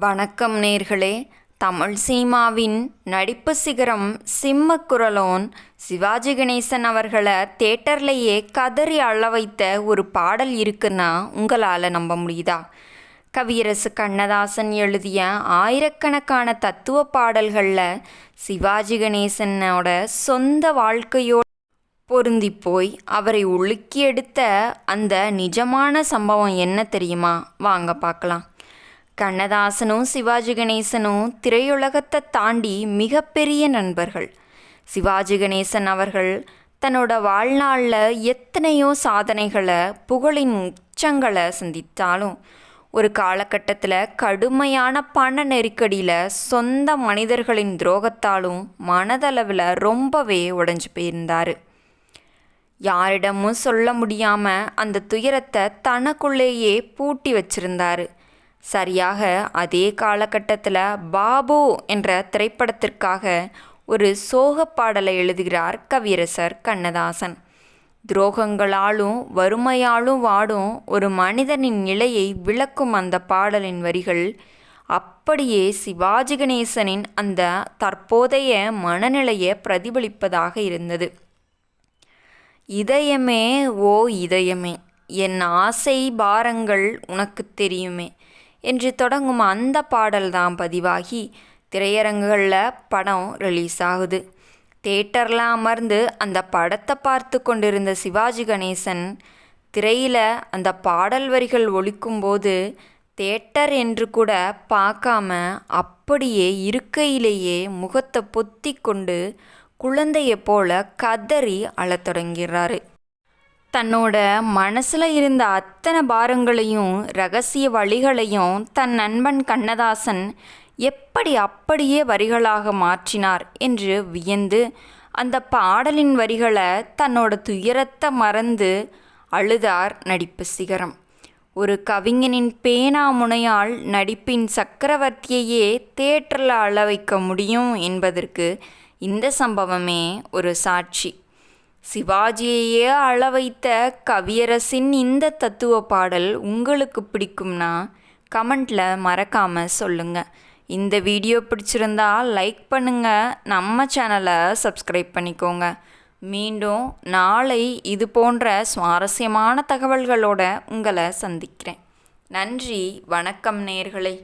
வணக்கம் நேர்களே. தமிழ் சினிமாவின் நடிப்பு சிகரம் சிம்மக்குரலோன் சிவாஜி கணேசன் அவர்களை தேட்டர்லேயே கதறி அழ வைத்த ஒரு பாடல் இருக்குன்னா உங்களால் நம்ப முடியுதா? கவியரசு கண்ணதாசன் எழுதிய ஆயிரக்கணக்கான தத்துவ பாடல்களில் சிவாஜி கணேசனோட சொந்த வாழ்க்கையோடு பொருந்தி போய் அவரை உலுக்கி எடுத்த அந்த நிஜமான சம்பவம் என்ன தெரியுமா? வாங்க பார்க்கலாம். கண்ணதாசனும் சிவாஜி கணேசனும் திரையுலகத்தை தாண்டி மிகப்பெரிய நண்பர்கள். சிவாஜி கணேசன் அவர்கள் தன்னோட வாழ்நாளில் எத்தனையோ சாதனைகளை, புகழின் உச்சங்களை சந்தித்தாலும் ஒரு காலகட்டத்தில் கடுமையான பண நெருக்கடியில் சொந்த மனிதர்களின் துரோகத்தாலும் மனதளவில் ரொம்பவே உடைஞ்சு போயிருந்தார். யாரிடமும் சொல்ல முடியாமல் அந்த துயரத்தை தனக்குள்ளேயே பூட்டி வச்சிருந்தார். சரியாக அதே காலகட்டத்தில் பாபு என்ற திரைப்படத்திற்காக ஒரு சோக பாடலை எழுதுகிறார் கவியரசர் கண்ணதாசன். துரோகங்களாலும் வறுமையாலும் வாடும் ஒரு மனிதனின் நிலையை விளக்கும் அந்த பாடலின் வரிகள் அப்படியே சிவாஜி கணேசனின் அந்த தற்போதைய மனநிலையை பிரதிபலிப்பதாக இருந்தது. இதயமே ஓ இதயமே, என் ஆசை பாரங்கள் உனக்கு தெரியுமே என்று தொடங்கும் அந்த பாடல்தான் பதிவாகி திரையரங்குகளில் படம் ரிலீஸ் ஆகுது. தேட்டரில் அமர்ந்து அந்த படத்தை பார்த்து கொண்டிருந்த சிவாஜி கணேசன் திரையில் அந்த பாடல் வரிகள் ஒலிக்கும்போது தேட்டர் என்று கூட பார்க்காம அப்படியே இருக்கையிலேயே முகத்தை பொத்தி கொண்டு குழந்தையை போல கதறி அழத் தொடங்கிறாரு. தன்னோட மனசில் இருந்த அத்தனை பாரங்களையும் ரகசிய வழிகளையும் தன் நண்பன் கண்ணதாசன் எப்படி அப்படியே வரிகளாக மாற்றினார் என்று வியந்து அந்த பாடலின் வரிகளை தன்னோட துயரத்தை மறந்து அழுதார் நடிப்பு சிகரம். ஒரு கவிஞனின் பேனா முனையால் நடிப்பின் சக்கரவர்த்தியையே தேட்டரில் அழ வைக்க முடியும் என்பதற்கு இந்த சம்பவமே ஒரு சாட்சி. சிவாஜியையே அழ வைத்த கவியரசின் இந்த தத்துவ பாடல் உங்களுக்கு பிடிக்கும்னா கமெண்டில் மறக்காமல் சொல்லுங்கள். இந்த வீடியோ பிடிச்சிருந்தா லைக் பண்ணுங்கள், நம்ம சேனலை சப்ஸ்கிரைப் பண்ணிக்கோங்க. மீண்டும் நாளை இது போன்ற சுவாரஸ்யமான தகவல்களோடு உங்களை சந்திக்கிறேன். நன்றி, வணக்கம் நேயர்களே.